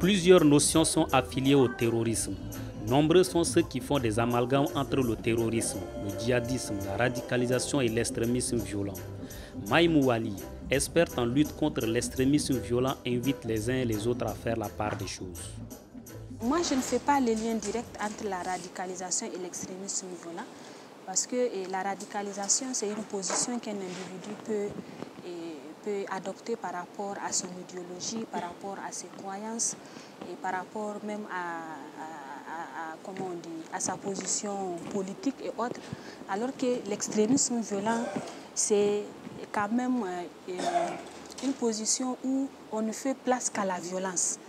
Plusieurs notions sont affiliées au terrorisme. Nombreux sont ceux qui font des amalgames entre le terrorisme, le djihadisme, la radicalisation et l'extrémisme violent. Maïmou Ali, experte en lutte contre l'extrémisme violent, invite les uns et les autres à faire la part des choses. Moi, je ne fais pas le lien direct entre la radicalisation et l'extrémisme violent, parce que la radicalisation, c'est une position qu'un individu peut adopter par rapport à son idéologie, par rapport à ses croyances et par rapport même à sa position politique et autres, alors que l'extrémisme violent, c'est quand même une position où on ne fait place qu'à la violence.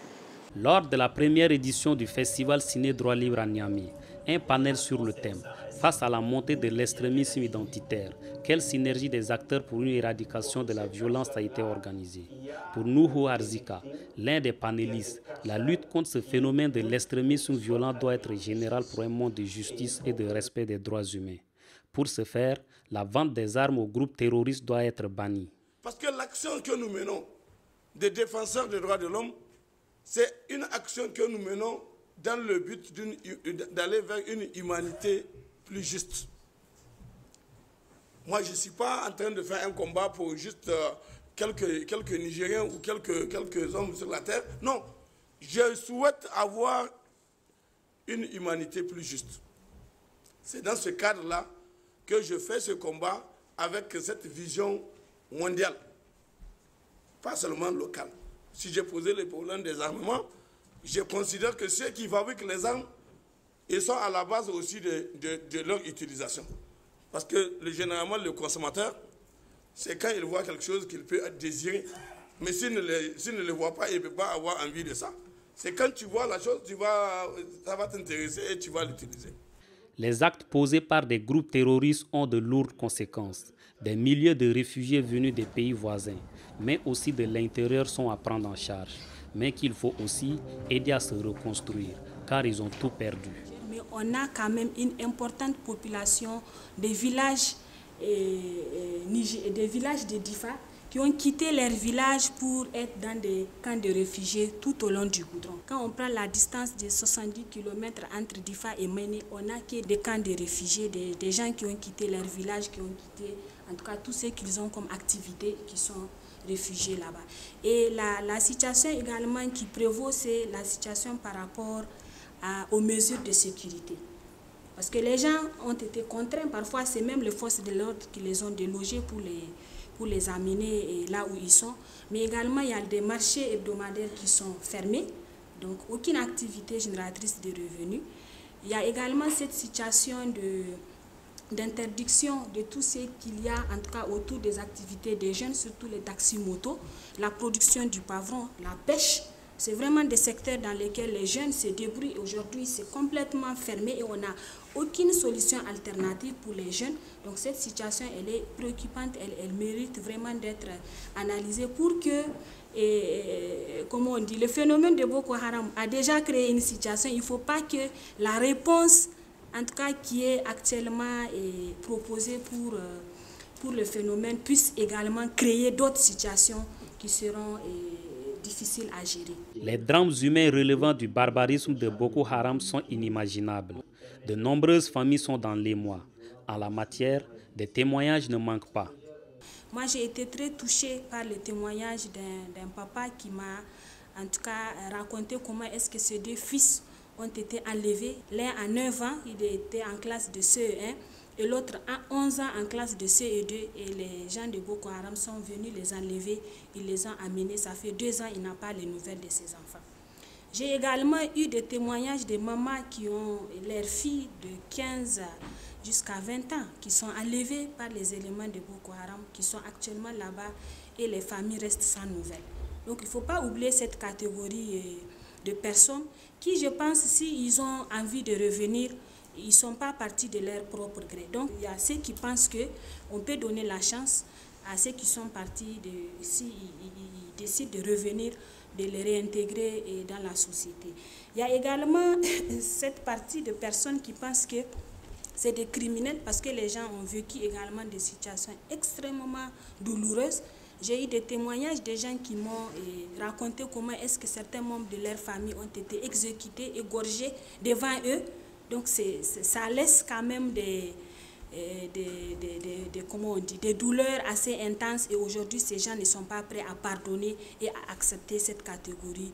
Lors de la première édition du festival Ciné Droit Libre à Niamey, un panel sur le thème « Face à la montée de l'extrémisme identitaire, quelle synergie des acteurs pour une éradication de la violence a été organisée ?» Pour Nuhu Arzika, l'un des panélistes, la lutte contre ce phénomène de l'extrémisme violent doit être générale pour un monde de justice et de respect des droits humains. Pour ce faire, la vente des armes aux groupes terroristes doit être bannie. Parce que l'action que nous menons des défenseurs des droits de l'homme, c'est une action que nous menons dans le but d'aller vers une humanité plus juste. Moi, je ne suis pas en train de faire un combat pour juste quelques Nigériens ou quelques hommes sur la terre. Non, je souhaite avoir une humanité plus juste. C'est dans ce cadre-là que je fais ce combat avec cette vision mondiale, pas seulement locale. Si j'ai posé le problème des armements, je considère que ceux qui fabriquent les armes, ils sont à la base aussi de leur utilisation. Parce que généralement, le consommateur, c'est quand il voit quelque chose qu'il peut désirer. Mais s'il ne le voit pas, il ne peut pas avoir envie de ça. C'est quand tu vois la chose, ça va t'intéresser et tu vas l'utiliser. Les actes posés par des groupes terroristes ont de lourdes conséquences. Des milliers de réfugiés venus des pays voisins, mais aussi de l'intérieur, sont à prendre en charge. Mais qu'il faut aussi aider à se reconstruire, car ils ont tout perdu. Mais on a quand même une importante population des villages de Difa qui ont quitté leur village pour être dans des camps de réfugiés tout au long du goudron. Quand on prend la distance de 70 km entre Difa et Méné, on n'a que des camps de réfugiés, des gens qui ont quitté leur village, qui ont quitté, en tout cas tous ceux qu'ils ont comme activité, qui sont réfugiés là-bas. Et la situation également qui prévaut, c'est la situation par rapport aux mesures de sécurité. Parce que les gens ont été contraints, parfois c'est même les forces de l'ordre qui les ont délogés pour les amener là où ils sont. Mais également, il y a des marchés hebdomadaires qui sont fermés, donc aucune activité génératrice de revenus. Il y a également cette situation d'interdiction de tout ce qu'il y a, en tout cas autour des activités des jeunes, surtout les taxis-motos, la production du pavron, la pêche. C'est vraiment des secteurs dans lesquels les jeunes se débrouillent. Aujourd'hui, c'est complètement fermé et on n'a aucune solution alternative pour les jeunes. Donc cette situation, elle est préoccupante, elle mérite vraiment d'être analysée pour que, comment on dit, le phénomène de Boko Haram a déjà créé une situation. Il ne faut pas que la réponse, en tout cas qui est actuellement proposée pour le phénomène, puisse également créer d'autres situations qui seront difficiles à gérer. Les drames humains relevant du barbarisme de Boko Haram sont inimaginables. De nombreuses familles sont dans l'émoi. En la matière, des témoignages ne manquent pas. Moi, j'ai été très touchée par le témoignage d'un papa qui m'a, en tout cas, raconté comment est-ce que ces deux fils ont été enlevés. L'un à 9 ans, il était en classe de CE1, et l'autre à 11 ans en classe de CE2. Et les gens de Boko Haram sont venus les enlever, ils les ont amenés. Ça fait 2 ans, il n'a pas les nouvelles de ses enfants. J'ai également eu des témoignages de mamans qui ont leurs filles de 15 jusqu'à 20 ans, qui sont enlevées par les éléments de Boko Haram, qui sont actuellement là-bas, et les familles restent sans nouvelles. Donc il ne faut pas oublier cette catégorie de personnes qui, je pense, s'ils ont envie de revenir, ils ne sont pas partis de leur propre gré. Donc il y a ceux qui pensent qu'on peut donner la chance à ceux qui sont partis, s'ils décident de revenir, de les réintégrer dans la société. Il y a également cette partie de personnes qui pensent que c'est des criminels parce que les gens ont vécu également des situations extrêmement douloureuses. J'ai eu des témoignages des gens qui m'ont raconté comment est-ce que certains membres de leur famille ont été exécutés, égorgés devant eux. Donc ça laisse quand même comment on dit, des douleurs assez intenses, et aujourd'hui ces gens ne sont pas prêts à pardonner et à accepter cette catégorie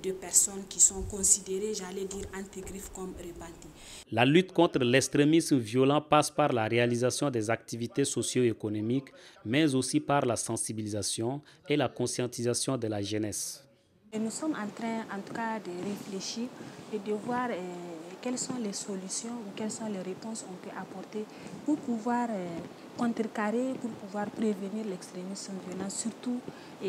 de personnes qui sont considérées, j'allais dire, anti-griffes comme repenties. La lutte contre l'extrémisme violent passe par la réalisation des activités socio-économiques, mais aussi par la sensibilisation et la conscientisation de la jeunesse. Et nous sommes en train, en tout cas, de réfléchir et de voir quelles sont les solutions ou quelles sont les réponses qu'on peut apporter pour pouvoir contrecarrer, pour pouvoir prévenir l'extrémisme violent, surtout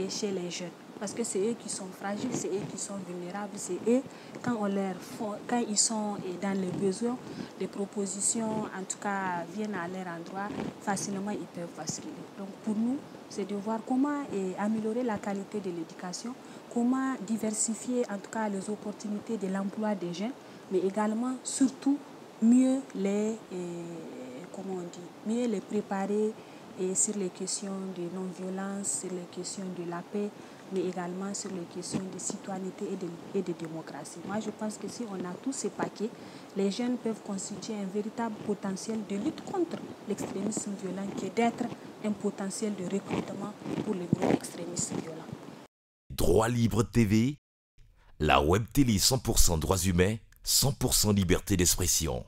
chez les jeunes. Parce que c'est eux qui sont fragiles, c'est eux qui sont vulnérables, c'est eux, quand ils sont dans les besoins, les propositions, en tout cas, viennent à leur endroit, facilement, ils peuvent basculer. Donc pour nous, c'est de voir comment améliorer la qualité de l'éducation, comment diversifier en tout cas les opportunités de l'emploi des jeunes, mais également, surtout, mieux les préparer sur les questions de non-violence, sur les questions de la paix, mais également sur les questions de citoyenneté et de démocratie. Moi, je pense que si on a tous ces paquets, les jeunes peuvent constituer un véritable potentiel de lutte contre l'extrémisme violent, qui est d'être un potentiel de recrutement pour les groupes extrémistes violents. Droit Libre TV, la web télé 100% droits humains, 100% liberté d'expression.